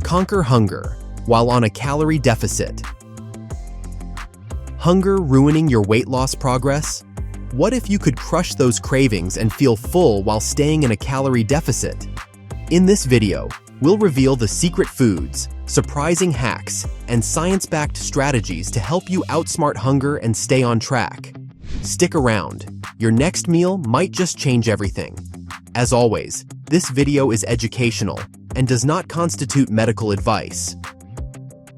Conquer hunger while on a calorie deficit. Hunger ruining your weight loss progress? What if you could crush those cravings and feel full while staying in a calorie deficit? In this video, we'll reveal the secret foods, surprising hacks, and science-backed strategies to help you outsmart hunger and stay on track. Stick around. Your next meal might just change everything. As always, this video is educational and does not constitute medical advice.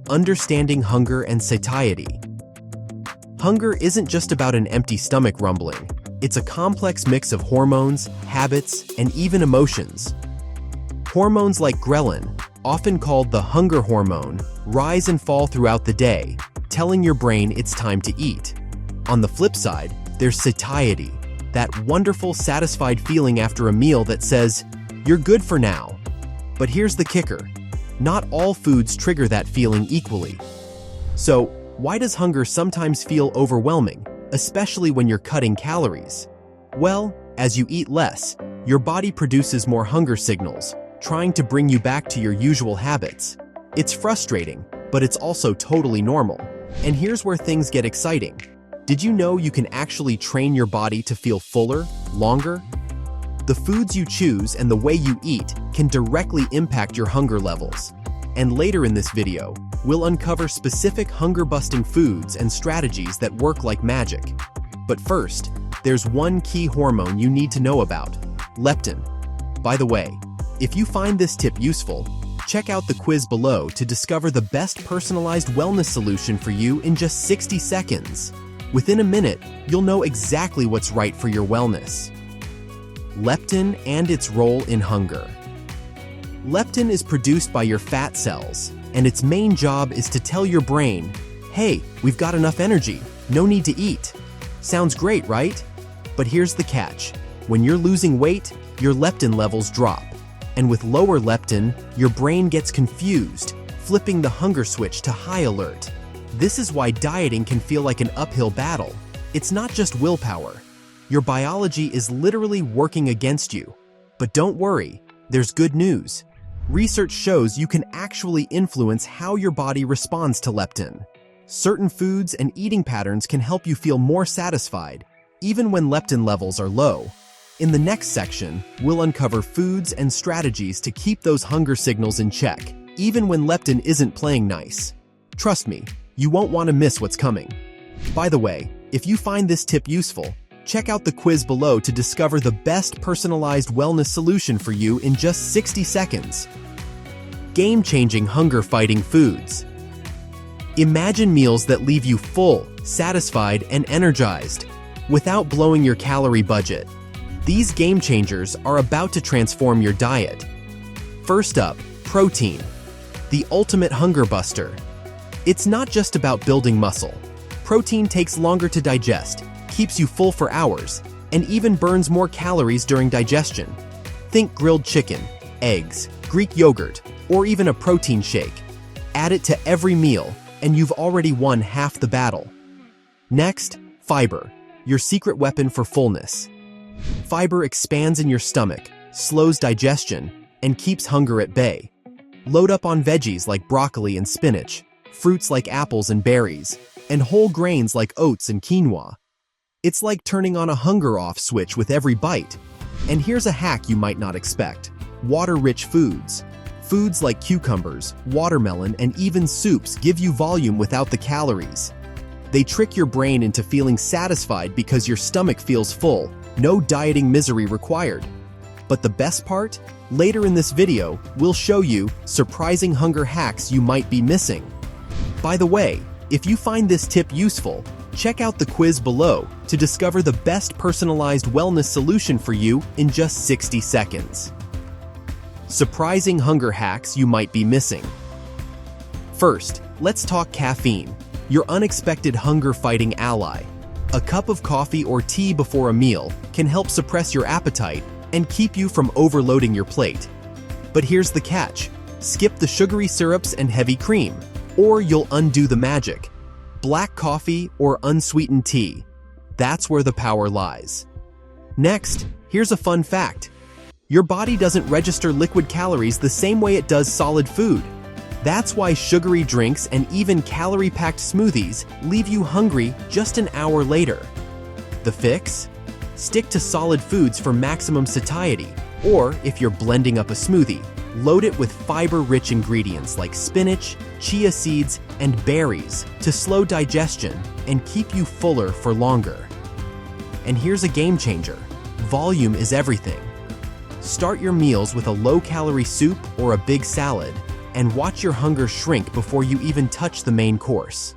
Understanding hunger and satiety. Hunger isn't just about an empty stomach rumbling. It's a complex mix of hormones, habits, and even emotions. Hormones like ghrelin, often called the hunger hormone, rise and fall throughout the day, telling your brain it's time to eat. On the flip side, there's satiety, that wonderful, satisfied feeling after a meal that says, "You're good for now." But here's the kicker. Not all foods trigger that feeling equally. So, why does hunger sometimes feel overwhelming, especially when you're cutting calories? Well, as you eat less, your body produces more hunger signals, trying to bring you back to your usual habits. It's frustrating, but it's also totally normal. And here's where things get exciting. Did you know you can actually train your body to feel fuller, longer? The foods you choose and the way you eat can directly impact your hunger levels. And later in this video, we'll uncover specific hunger-busting foods and strategies that work like magic. But first, there's one key hormone you need to know about: leptin. By the way, if you find this tip useful, check out the quiz below to discover the best personalized wellness solution for you in just 60 seconds. Within a minute, you'll know exactly what's right for your wellness. Leptin and its role in hunger. Leptin is produced by your fat cells, and its main job is to tell your brain, "Hey, we've got enough energy, no need to eat." Sounds great, right? But here's the catch. When you're losing weight, your leptin levels drop. And with lower leptin, your brain gets confused, flipping the hunger switch to high alert. This is why dieting can feel like an uphill battle. It's not just willpower. Your biology is literally working against you. But don't worry, there's good news. Research shows you can actually influence how your body responds to leptin. Certain foods and eating patterns can help you feel more satisfied, even when leptin levels are low. In the next section, we'll uncover foods and strategies to keep those hunger signals in check, even when leptin isn't playing nice. Trust me, you won't want to miss what's coming. By the way, if you find this tip useful, check out the quiz below to discover the best personalized wellness solution for you in just 60 seconds. Game-changing hunger-fighting foods. Imagine meals that leave you full, satisfied, and energized, without blowing your calorie budget. These game changers are about to transform your diet. First up, protein, the ultimate hunger buster. It's not just about building muscle. Protein takes longer to digest, keeps you full for hours, and even burns more calories during digestion. Think grilled chicken, eggs, Greek yogurt, or even a protein shake. Add it to every meal, and you've already won half the battle. Next, fiber, your secret weapon for fullness. Fiber expands in your stomach, slows digestion, and keeps hunger at bay. Load up on veggies like broccoli and spinach, fruits like apples and berries, and whole grains like oats and quinoa. It's like turning on a hunger-off switch with every bite. And here's a hack you might not expect: water-rich foods. Foods like cucumbers, watermelon, and even soups give you volume without the calories. They trick your brain into feeling satisfied because your stomach feels full. No dieting misery required. But the best part? Later in this video, we'll show you surprising hunger hacks you might be missing. By the way, if you find this tip useful, check out the quiz below to discover the best personalized wellness solution for you in just 60 seconds. Surprising hunger hacks you might be missing. First, let's talk caffeine, your unexpected hunger-fighting ally. A cup of coffee or tea before a meal can help suppress your appetite and keep you from overloading your plate. But here's the catch: skip the sugary syrups and heavy cream, or you'll undo the magic. Black coffee or unsweetened tea. That's where the power lies. Next, here's a fun fact. Your body doesn't register liquid calories the same way it does solid food. That's why sugary drinks and even calorie-packed smoothies leave you hungry just an hour later. The fix? Stick to solid foods for maximum satiety, or if you're blending up a smoothie, load it with fiber-rich ingredients like spinach, chia seeds, and berries to slow digestion and keep you fuller for longer. And here's a game changer. Volume is everything. Start your meals with a low-calorie soup or a big salad, and watch your hunger shrink before you even touch the main course.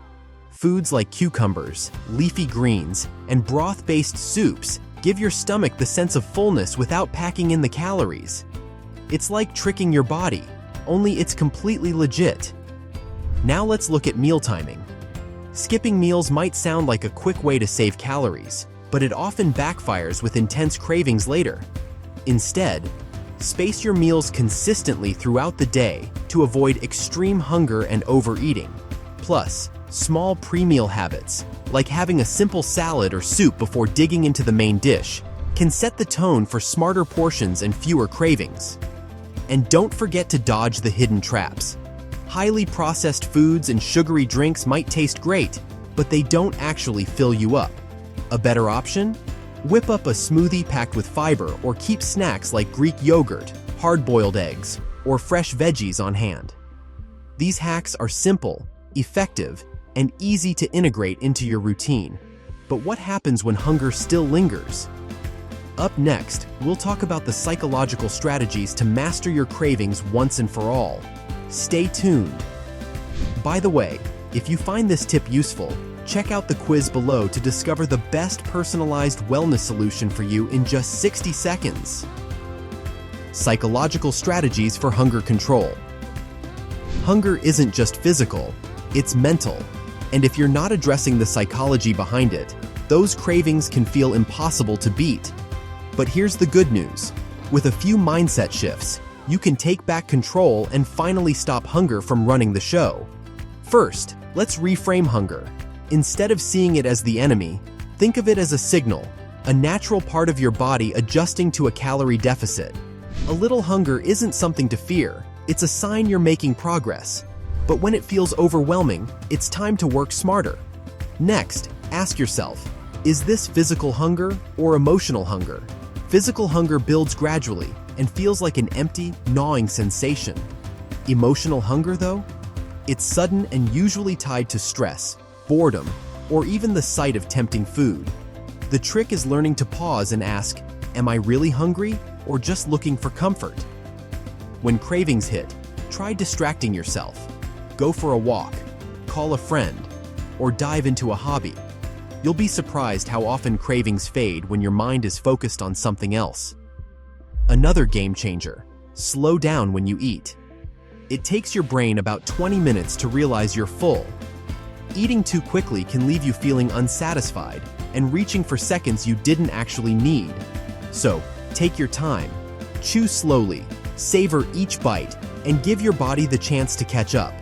Foods like cucumbers, leafy greens, and broth-based soups give your stomach the sense of fullness without packing in the calories. It's like tricking your body, only it's completely legit. Now let's look at meal timing. Skipping meals might sound like a quick way to save calories, but it often backfires with intense cravings later. Instead, space your meals consistently throughout the day to avoid extreme hunger and overeating. Plus, small pre-meal habits, like having a simple salad or soup before digging into the main dish, can set the tone for smarter portions and fewer cravings. And don't forget to dodge the hidden traps. Highly processed foods and sugary drinks might taste great, but they don't actually fill you up. A better option? Whip up a smoothie packed with fiber or keep snacks like Greek yogurt, hard-boiled eggs, or fresh veggies on hand. These hacks are simple, effective, and easy to integrate into your routine. But what happens when hunger still lingers? Up next, we'll talk about the psychological strategies to master your cravings once and for all. Stay tuned. By the way, if you find this tip useful, check out the quiz below to discover the best personalized wellness solution for you in just 60 seconds. Psychological strategies for hunger control. Hunger isn't just physical, it's mental. And if you're not addressing the psychology behind it, those cravings can feel impossible to beat. But here's the good news. With a few mindset shifts, you can take back control and finally stop hunger from running the show. First, let's reframe hunger. Instead of seeing it as the enemy, think of it as a signal, a natural part of your body adjusting to a calorie deficit. A little hunger isn't something to fear, it's a sign you're making progress. But when it feels overwhelming, it's time to work smarter. Next, ask yourself, is this physical hunger or emotional hunger? Physical hunger builds gradually and feels like an empty, gnawing sensation. Emotional hunger, though? It's sudden and usually tied to stress, boredom, or even the sight of tempting food. The trick is learning to pause and ask, am I really hungry or just looking for comfort? When cravings hit, try distracting yourself. Go for a walk, call a friend, or dive into a hobby. You'll be surprised how often cravings fade when your mind is focused on something else. Another game changer, slow down when you eat. It takes your brain about 20 minutes to realize you're full. Eating too quickly can leave you feeling unsatisfied and reaching for seconds you didn't actually need. So, take your time, chew slowly, savor each bite, and give your body the chance to catch up.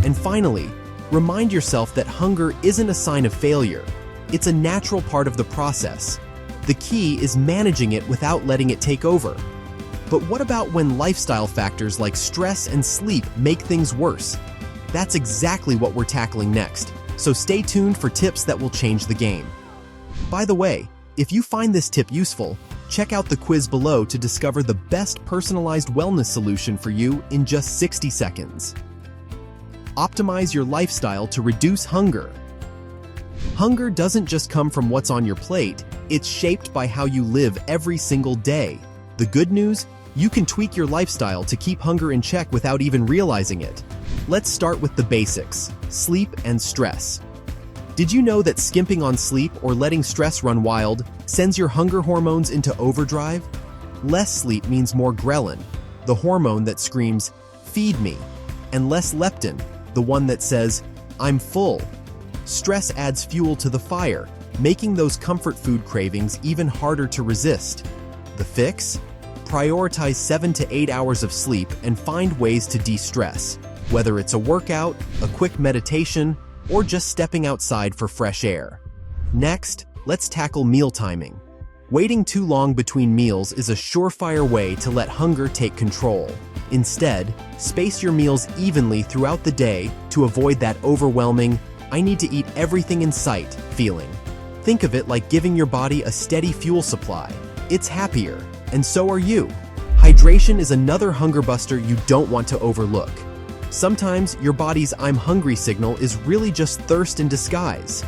And finally, remind yourself that hunger isn't a sign of failure. It's a natural part of the process. The key is managing it without letting it take over. But what about when lifestyle factors like stress and sleep make things worse? That's exactly what we're tackling next, so stay tuned for tips that will change the game. By the way, if you find this tip useful, check out the quiz below to discover the best personalized wellness solution for you in just 60 seconds. Optimize your lifestyle to reduce hunger. Hunger doesn't just come from what's on your plate, it's shaped by how you live every single day. The good news? You can tweak your lifestyle to keep hunger in check without even realizing it. Let's start with the basics: sleep and stress. Did you know that skimping on sleep or letting stress run wild sends your hunger hormones into overdrive? Less sleep means more ghrelin, the hormone that screams, "Feed me," and less leptin, the one that says, "I'm full." Stress adds fuel to the fire, making those comfort food cravings even harder to resist. The fix? Prioritize 7 to 8 hours of sleep and find ways to de-stress, whether it's a workout, a quick meditation, or just stepping outside for fresh air. Next, let's tackle meal timing. Waiting too long between meals is a surefire way to let hunger take control. Instead, space your meals evenly throughout the day to avoid that overwhelming, "I need to eat everything in sight" feeling. Think of it like giving your body a steady fuel supply. It's happier, and so are you. Hydration is another hunger buster you don't want to overlook. Sometimes your body's "I'm hungry" signal is really just thirst in disguise.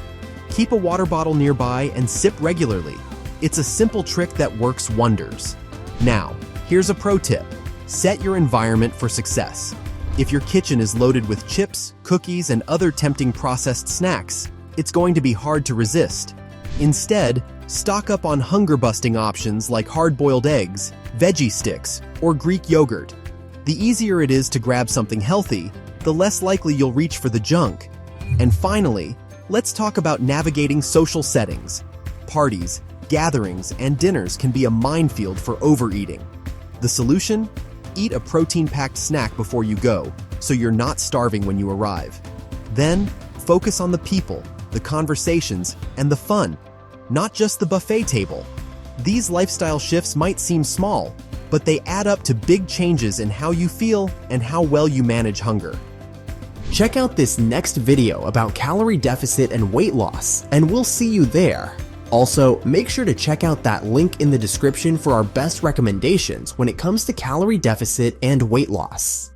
Keep a water bottle nearby and sip regularly. It's a simple trick that works wonders. Now, here's a pro tip. Set your environment for success. If your kitchen is loaded with chips, cookies, and other tempting processed snacks, it's going to be hard to resist. Instead, stock up on hunger-busting options like hard-boiled eggs, veggie sticks, or Greek yogurt. The easier it is to grab something healthy, the less likely you'll reach for the junk. And finally, let's talk about navigating social settings. Parties, gatherings, and dinners can be a minefield for overeating. The solution? Eat a protein-packed snack before you go, so you're not starving when you arrive. Then, focus on the people, the conversations, and the fun, not just the buffet table. These lifestyle shifts might seem small, but they add up to big changes in how you feel and how well you manage hunger. Check out this next video about calorie deficit and weight loss, and we'll see you there. Also, make sure to check out that link in the description for our best recommendations when it comes to calorie deficit and weight loss.